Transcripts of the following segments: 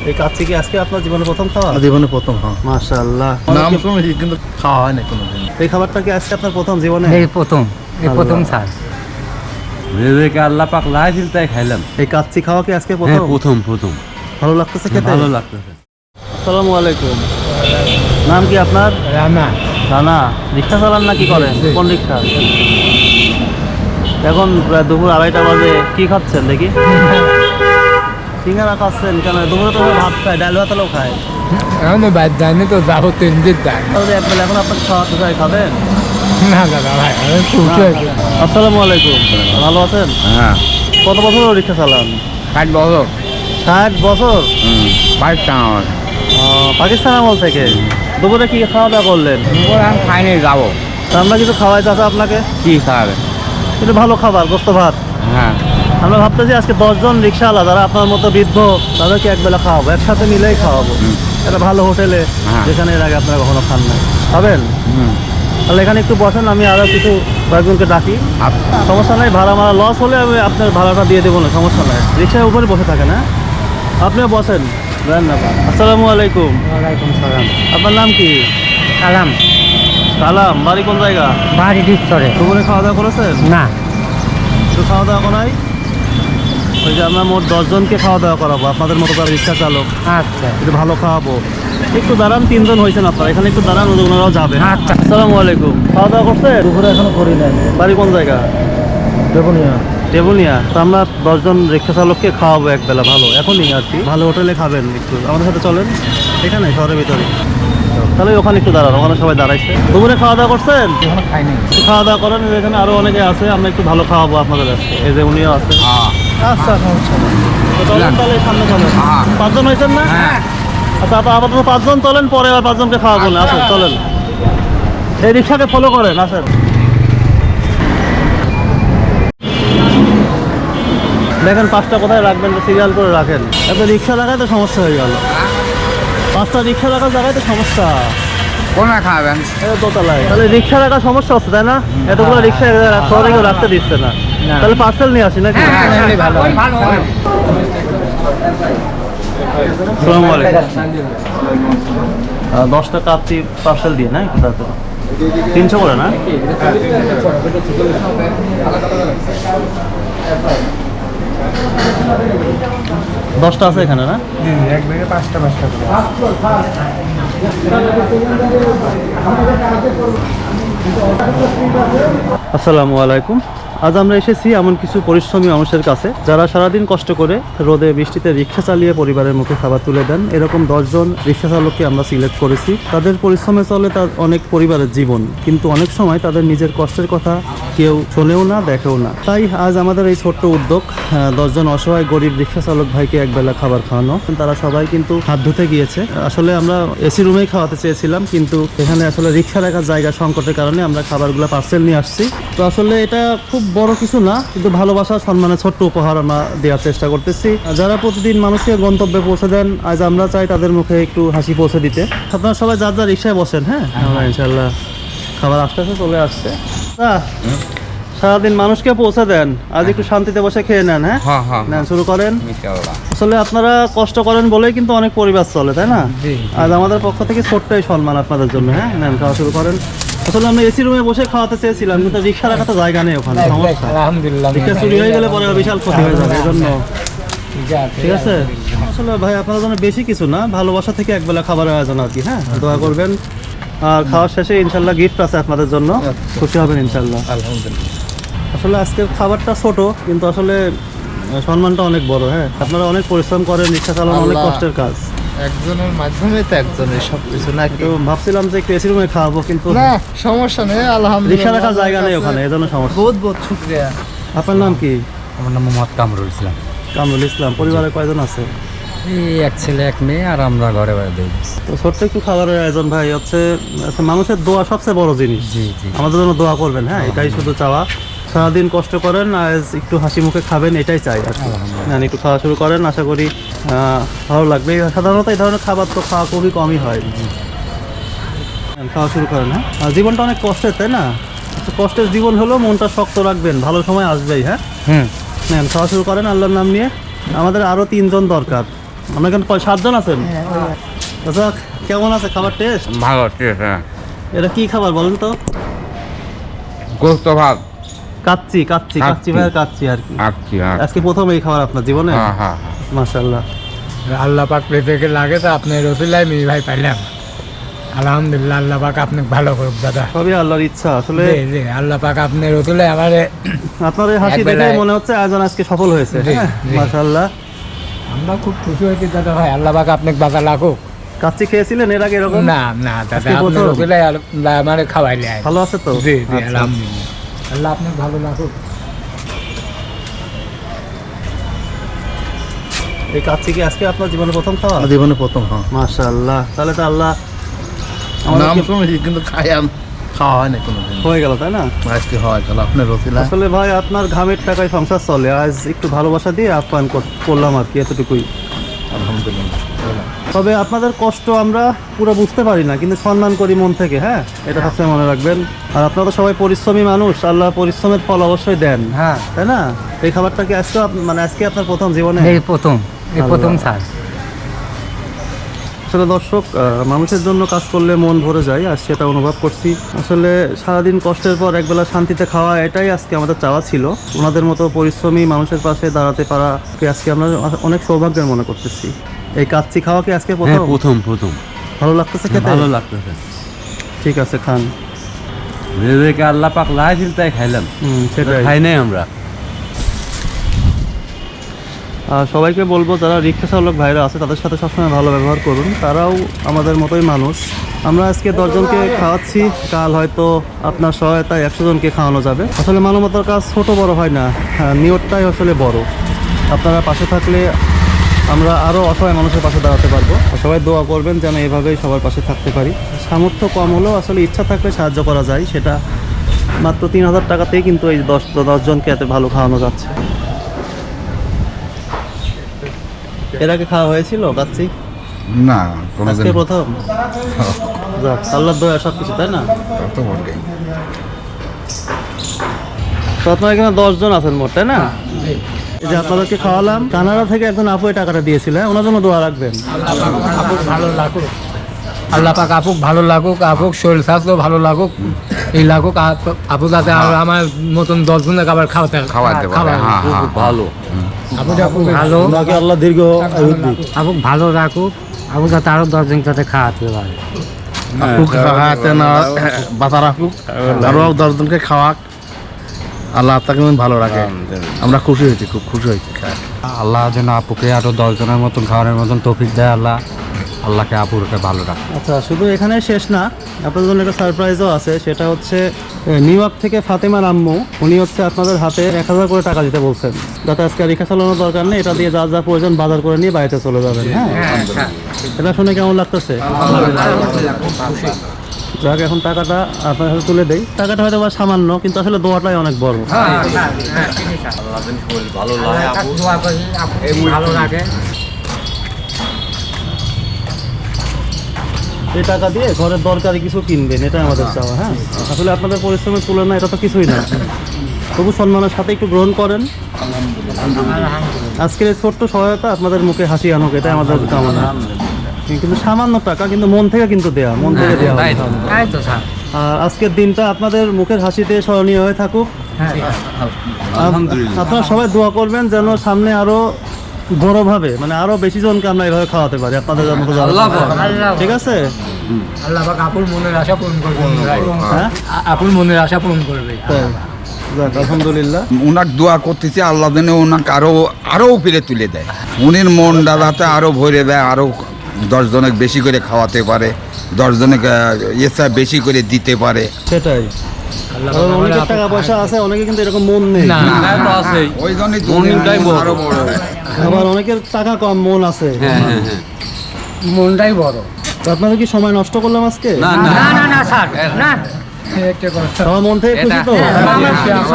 এই কাচ্চি কি আজকে আপনার জীবনে প্রথম খাওয়া? জীবনে প্রথম। হ্যাঁ, মাশাআল্লাহ। নাম শুনেছি কিন্তু খাওয়া হয় না কোনোদিন। এই খাবারটা কি আজকে আপনার প্রথম জীবনে? এই প্রথম স্যার। রেজেকে আল্লাহ পাক লাইছিল তাই খাইলাম। এই কাচ্চি খাওয়া কি আজকে হ্যাঁ, প্রথম? প্রথম ভালো লাগতেছে খেতে? ভালো লাগতেছে। আসসালামু আলাইকুম। নাম কি আপনার? রানা। রানা। রিক্সা চালান না কি করেন? কোন রিক্সা? এখন প্রায় দুপুর 2:30টা বাজে, কি খাচ্ছেন দেখি? সিঙ্গারা খাচ্ছেন কেন? দুপুরে তো সবাই ভাত খায়, ডাল ভাত খায়। এখন বাদ যায়নি তো, যাবো 3 দিন যাই। তাহলে একবেলা এখন আপনাকে খাওয়াতে চাই, খাবেন? না দাদা ভাই, আমি পৌঁছে আসসালামু আলাইকুম। ভালো আছেন? হ্যাঁ, কত বছর রিক্সা চালান? 60 বছর। 60 বছর? পাকিস্তান আমার। পাকিস্তান আমল থেকে। দুপুরে কি খাওয়া দাওয়া করলেন? আমি খাইনি, যাবো। তা আমরা কিছু খাওয়াই চাচা আপনাকে? কি খাবে? কিন্তু ভালো খাবার, গোস্ত ভাত। হ্যাঁ, আমরা ভাবতেছি আজকে 10 জন রিক্সাওয়ালা যারা আপনার মতো বৃদ্ধ, তাদেরকে একবেলা খাওয়াবো, একসাথে মিলেই খাওয়াবো। একটা ভালো হোটেলে, হ্যাঁ। যেখানে এর আগে আপনারা কখনো খান নাই। খাবেন? তাহলে এখানে একটু বসেন, আমি আরও কিছু কয়েকজনকে ডাকি। সমস্যা নাই, ভাড়া মারা লস হলে আমি আপনার ভাড়াটা দিয়ে দেবো না, সমস্যা নাই। রিক্সার উপরে বসে থাকেন, হ্যাঁ? আপনিও বসেন। ধন্যবাদ। আসসালামু আলাইকুম। ওয়ালাইকুম সালাম। আপনার নাম কি? কালাম। কালাম। বাড়ি কোন জায়গা? বাড়ি ডিপচরে। দুপুরে খাওয়া দাওয়া করেছেন? না। একটু খাওয়া দাওয়া করাই। ওই যে আমরা মোট 10 জনকে খাওয়া দাওয়া করাবো, আপনাদের মতো তার রিক্সা চালক। আচ্ছা একটু ভালো খাওয়াবো। একটু দাঁড়ান, 3 জন হয়েছেন আপনারা, এখানে একটু দাঁড়ান, ওনারাও যাবে। আচ্ছা। আসসালামু আলাইকুম। খাওয়া দাওয়া করছেন? দুপুরে এখনো করি নাই। বাড়ি কোন জায়গা? দেবনিয়া। দেবনিয়া। তো আমরা 10 জন রিক্সা চালককে খাওয়াবো একবেলা, ভালো এখনই আর কি। ভালো হোটেলে খাবেন, একটু আমাদের সাথে চলেন। এখানে শহরের ভিতরে। তাহলে ওখানে একটু দাঁড়ান, ওখানে সবাই দাঁড়াইছে। দুপুরে খাওয়া দাওয়া করছেন? এখনো খাইনি। একটু খাওয়া দাওয়া করেন, এখানে আরো অনেকে আছে, আমরা একটু ভালো খাওয়াবো আপনাদের আজকে। এই যে উনিও আছে। আচ্ছা, সমস্যা নেই। তো চলেন তাহলে, সামনে চলেন। 5 জন হয়েছেন না? আচ্ছা, আপাতত 5 জন চলেন, পরে আবার 5 জনকে খাওয়াবো না। আসেন, চলেন। এই রিক্সাকে ফলো করেন, আসেন। দেখেন 5টা কোথায় রাখবেন, সিরিয়াল করে রাখেন। এত রিক্সা রাখায় তো সমস্যা হয়ে গেল। 5টা রিক্সা রাখার জায়গায় তো সমস্যা। কোনা খাবেন? দোতলায়। তাহলে রিক্সা রাখার সমস্যা হচ্ছে, তাই না? এতগুলো রিক্সা শহরে কেউ রাখতে দিচ্ছে না। তাহলে পার্সেল নিয়ে আসি নাকি? আসসালামু আলাইকুম। 10টা কাচ্চি পার্সেল দিয়ে না, একটু তাড়াতাড়ি। 300 করে না? দশটা আছে এখানে না? এক ব্যাগে 5টা করে। আসসালামু আলাইকুম। আজ আমরা এসেছি এমন কিছু পরিশ্রমী মানুষের কাছে যারা সারাদিন কষ্ট করে রোদে বৃষ্টিতে রিক্সা চালিয়ে পরিবারের মুখে খাবার তুলে দেন। এরকম 10 জন রিক্সা চালককে আমরা সিলেক্ট করেছি। তাদের পরিশ্রমে চলে তার অনেক পরিবারের জীবন, কিন্তু অনেক সময় তাদের নিজের কষ্টের কথা কেউ শোনেও না, দেখেও না। তাই আজ আমাদের এই ছোট্ট উদ্যোগ, 10 জন অসহায় গরিব রিক্সা চালক ভাইকে একবেলা খাবার খাওয়ানো। তারা সবাই কিন্তু হাত ধুতে গিয়েছে। আসলে আমরা এসি রুমেই খাওয়াতে চেয়েছিলাম, কিন্তু এখানে আসলে রিক্সা রাখার জায়গা সংকটের কারণে আমরা খাবারগুলো পার্সেল নিয়ে আসছি। তো আসলে এটা খুব বড় কিছু না, কিন্তু ভালোবাসা সম্মানের ছোট্ট উপহার আমরা দেওয়ার চেষ্টা করতেছি। যারা প্রতিদিন মানুষকে গন্তব্যে পৌঁছে দেন, আজ আমরা চাই তাদের মুখে একটু হাসি পৌঁছে দিতে। আপনারা সবাই যার যার রিক্সায় বসেন, হ্যাঁ? আমরা ইনশাল্লাহ খাবার আস্তে আস্তে চলে আসছে। সারাদিন মানুষকে পৌঁছে দেন, আজ একটু শান্তিতে বসে খেয়ে নেন। হ্যাঁ, নেন, শুরু করেন। আসলে আপনারা কষ্ট করেন বলেই কিন্তু অনেক পরিবার চলে, তাই না? আজ আমাদের পক্ষ থেকে ছোট্টই সম্মান আপনাদের জন্য। হ্যাঁ, নেন, খাওয়া শুরু করেন। আসলে আমরা এসি রুমে বসে খাওয়াতে চেয়েছিলাম, কিন্তু রিক্সা রাখার তো জায়গা নেই ওখানে। সমস্যা, আলহামদুলিল্লাহ। রিক্সা চুরি হয়ে গেলে পরে বিশাল ক্ষতি হয়ে যাবে, এই জন্য। ঠিক আছে। আসলে ভাই আপনাদের জন্য বেশি কিছু না, ভালোবাসা থেকে একবেলা খাবারের আয়োজন আর কি। হ্যাঁ, দোয়া করবেন। আর খাওয়ার শেষে ইনশাল্লাহ গিফট আছে আপনাদের জন্য, খুশি হবেন ইনশাল্লাহ। আলহামদুলিল্লাহ। আসলে আজকের খাবারটা ছোট, কিন্তু আসলে সম্মানটা অনেক বড়। হ্যাঁ, আপনারা অনেক পরিশ্রম করেন, রিক্সা চালানো অনেক কষ্টের কাজ। একজনের মাধ্যমে তো একজনের সবকিছু নাকি। তো ভাবছিলাম যে একটু এসি রুমে খাওয়াবো, কিন্তু না, সমস্যা নেই, আলহামদুলিল্লাহ। রিক্সা রাখার জায়গা নেই ওখানে, এই জন্য সমস্যা। বহুত বহুত শুকরিয়া। আপনার নাম কি? আমার নাম মোহাম্মদ কামরুল ইসলাম। কামরুল ইসলাম। পরিবারে কয়জন আছে? এই এক ছেলে এক মেয়ে, আর আমরা ঘরে বাইরে দিই। তো ছোট্ট একটু খাবারের আয়োজন ভাই হচ্ছে, মানুষের দোয়া সবচেয়ে বড় জিনিস। জি জি। আমাদের জন্য দোয়া করবেন। হ্যাঁ, এটাই শুধু চাওয়া। সারাদিন কষ্ট করেন, আজ একটু হাসি মুখে খাবেন, এটাই চাই আর কি। হ্যাঁ, একটু খাওয়া শুরু করেন, আশা করি ভালো লাগবে। সাধারণত এই ধরনের খাবার তো খাওয়া খুবই কমই হয়। খাওয়া শুরু করেন। হ্যাঁ, আর জীবনটা অনেক কষ্টের, তাই না? কষ্টের জীবন হলেও মনটা শক্ত রাখবেন, ভালো সময় আসবেই। হ্যাঁ, নেন, খাওয়া শুরু করেন আল্লাহর নাম নিয়ে। আমাদের আরও 3 জন দরকার। আপনার এখানে 7 জন আছেন? আচ্ছা, কেমন আছে খাবার টেস্ট? ভালো ঠিক হ্যাঁ এটা কি খাবার বলেন তো? গোস্ত ভাত কাচ্চি কাচ্চি কাচ্চি ভাইয়ের কাচ্চি আর কি। আচ্ছি হ্যাঁ আজকে প্রথম এই খাবার আপনার জীবনে? হ্যাঁ হ্যাঁ মাশাআল্লাহ। আল্লাহ পাক পেতে লাগে তো আপনি রসুলাই মিনি ভাই পাইলাম। আলহামদুলিল্লাহ, আল্লাহ পাক আপনি ভালো করুক দাদা। সবই আল্লাহর ইচ্ছা আসলে। জি জি, আল্লাহ পাক আপনি রসুলাই আমারে আপনার এই হাসি দেখে একবেলায়- মনে হচ্ছে আয়োজন আজকে সফল হয়েছে। জি, হ্যাঁ, জি। মাশাআল্লাহ। আমরা খুব খুশি হয়েছি দাদা ভাই, আল্লাহ পাক আপনাকে বাঁচা লাগুক। কাচ্চি খেয়েছিলেন এর আগে এরকম? না না দাদা, আজকে আপনি প্রথম? রসুলাই আমারে খাওয়াইলে। ভালো আছে তো? জি জি, আচ্ছা। আলহামদুলিল্লাহ, আল্লাহ আপনাকে ভালো লাগুক। এই কাচ্চি কি আজকে আপনার জীবনে প্রথম খাওয়া? জীবনে প্রথম হ্যাঁ মাশাআল্লাহ, তাহলে তো আল্লাহ নাম আমাদেরকে শুনেছি কিন্তু খাওয়া হয় না কোনোদিন। হয়ে গেল, তাই না? আজকে হয় গেল আপনার রসিলা। আসলে ভাই আপনার ঘামের টাকায় সংসার চলে, আজ একটু ভালোবাসা দিয়ে আপ্যায়ন করলাম আর কি, এতটুকুই। আলহামদুলিল্লাহ। তবে আপনাদের কষ্ট আমরা পুরো বুঝতে পারি না, কিন্তু সম্মান করি মন থেকে। হ্যাঁ, এটা সবসময় মনে রাখবেন। আর আপনারা তো সবাই পরিশ্রমী মানুষ, আল্লাহ পরিশ্রমের ফল অবশ্যই দেন, হ্যাঁ, তাই না? এই খাবারটা কি আজকে মানে আজকে আপনার প্রথম জীবনে? এই প্রথম আল্লাহ। স্যার। আসলে দর্শক, মানুষের জন্য কাজ করলে মন ভরে যায়, আর সেটা অনুভব করছি। আসলে সারাদিন কষ্টের পর একবেলা শান্তিতে খাওয়া, এটাই আজকে আমাদের চাওয়া ছিল। ওনাদের মতো পরিশ্রমী মানুষের পাশে দাঁড়াতে পারাকে আজকে আমরা অনেক সৌভাগ্যের মনে করতেছি। এই কাচ্চি খাওয়া কি আজকে হ্যাঁ প্রথম? প্রথম ভালো লাগতেছে খেতে? ভালো লাগতেছে ঠিক আছে, খান। রেজেকে আল্লাহ পাক লাইছিল তাই খাইলাম সেটাই। খাই নাই আমরা আর সবাইকে বলবো যারা রিক্সা চালক ভাইরা আছে তাদের সাথে সবসময় ভালো ব্যবহার করুন, তারাও আমাদের মতোই মানুষ। আমরা আজকে 10 জনকে খাওয়াচ্ছি, কাল হয়তো আপনার সহায়তায় 100 জনকে খাওয়ানো যাবে। আসলে মানবতার কাজ ছোট বড় হয় না, নিয়তটাই আসলে বড়। আপনারা পাশে থাকলে আমরা আরও অসহায় মানুষের পাশে দাঁড়াতে পারবো। সবাই দোয়া করবেন যেন এভাবেই সবার পাশে থাকতে পারি। সামর্থ্য কম হলেও আসলে ইচ্ছা থাকলে সাহায্য করা যায়, সেটা মাত্র 3000 টাকাতেই কিন্তু এই 10 জনকে এত ভালো খাওয়ানো যাচ্ছে। এর আগে খাওয়া হয়েছিল কাচ্চি? না আজকে কোনোদিন প্রথম? যাক, আল্লাহর দয়া সব কিছু, তাই না? তো বটে। তো আপনারা এখানে 10 জন আছেন মোট, তাই না? এই যে আপনাদেরকে খাওয়ালাম, কানাডা থেকে একজন আপু এই টাকাটা দিয়েছিল, হ্যাঁ? ওনার জন্য দোয়া রাখবেন। আপুক ভালো লাগুক, আল্লাহ পাক আপুক ভালো লাগুক, আপুক শরীর স্বাস্থ্য ভালো লাগুক, এই লাগুক। আপু যাতে আর আমার মতন 10 জনের খাবার খাওয়াতে খাওয়াতে পারে, হ্যাঁ, হ্যাঁ। ভালো আপু খুব ভালো, ওনাকে আল্লাহ দীর্ঘ আয়ু দিক। আপুক ভালো রাখুক, আপু যাতে আরো 10 জন যাতে খাওয়াতে পারে। আপুক খাওয়াতে না বাঁচা রাখুক, আরো 10 জনকে খাওয়াক। আল্লাহ তাকে ভালো রাখে। আমরা খুশি হয়েছি, খুব খুশি হয়েছি। আল্লাহ যেন আপুকে আরো 10 জনের মতন খাওয়ানোর মতন তৌফিক দেয় আল্লাহ। আল্লাহকে আপুরকে ভালো রাখে। আচ্ছা, শুধু এখানে শেষ না, আপনাদের জন্য একটা সারপ্রাইজও আছে। সেটা হচ্ছে নিউ ইয়র্ক থেকে ফাতেমার আম্মু, উনি হচ্ছে আপনাদের হাতে 1000 করে টাকা দিতে বলছেন, যাতে আজকে রিক্সা চালানোর দরকার নেই, এটা দিয়ে যা যা প্রয়োজন বাজার করে নিয়ে বাড়িতে চলে যাবেন। হ্যাঁ, এটা শুনে কেমন লাগতেছে? যাক, এখন টাকাটা আপনার হাতে তুলে দেই। টাকাটা হয়তো বা সামান্য, কিন্তু আসলে দোয়াটাই অনেক বড়। ভালো লাগে ভালো রাখে। এই টাকা দিয়ে ঘরের দরকারি কিছু কিনবেন, এটা আমাদের চাওয়া। হ্যাঁ, আসলে আপনাদের পরিশ্রমের তুলনায় এটা তো কিছুই না, তবু সম্মানের সাথে একটু গ্রহণ করেন। আজকের এই ছোট্ট সহায়তা আপনাদের মুখে হাসি আনুক, এটাই আমাদের কামনা। কিন্তু সামান্য টাকা, কিন্তু মন থেকে কিন্তু দেয়া, মন থেকে দেওয়া। তাই তো স্যার। আর আজকের দিনটা আপনাদের মুখের হাসিতে স্মরণীয় হয়ে থাকুক। আলহামদুলিল্লাহ আপনারা সবাই দোয়া করবেন যেন সামনে আরো বড়ভাবে, মানে আরো বেশি জনকে আমরা এইভাবে খাওয়াতে পারি আপনাদের মতো যারা। আল্লাহ ঠিক আছে? আল্লাহ পাক আপুর মনের আশা পূরণ করবে। হ্যাঁ, আপুর মনের আশা পূরণ করবে। তাই। যাক, আলহামদুলিল্লাহ। ওনার দোয়া করতেছে আল্লাহ যেন ওনাকে আরো উপরে তুলে দেয়, উনির মন ডালাতে আরো ভরে দেয়, আরো 10 জনকে বেশি করে খাওয়াতে পারে, 10 জনকে এসা বেশি করে দিতে পারে। সেটাই। আল্লাহ কারণ অনেকের টাকা পয়সা আছে, অনেকে কিন্তু এরকম মন নেই। না, হ্যাঁ তো আছেই ওই জন্যই মনটাই বড়। আরো বড় হয়। আবার অনেকের টাকা কম, মন আছে। হ্যাঁ হ্যাঁ হ্যাঁ মনটাই বড়। তো আপনাদের কি সময় নষ্ট করলাম আজকে? না না না না স্যার, না আমার মন থেকে খুশি তো?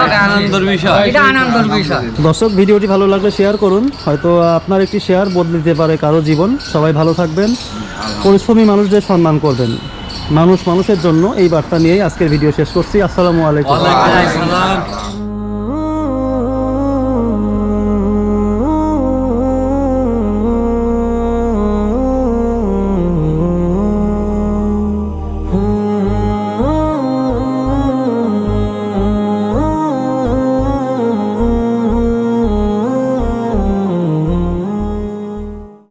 এটা আনন্দের বিষয় এটা আনন্দের বিষয়। দর্শক, ভিডিওটি ভালো লাগলে শেয়ার করুন, হয়তো আপনার একটি শেয়ার বদলে দিতে পারে কারো জীবন। সবাই ভালো থাকবেন, পরিশ্রমী মানুষদের সম্মান করবেন, মানুষ মানুষের জন্য, এই বার্তা নিয়েই আজকের ভিডিও শেষ করছি। আসসালামু আলাইকুম। ওয়ালাইকুম আসসালাম।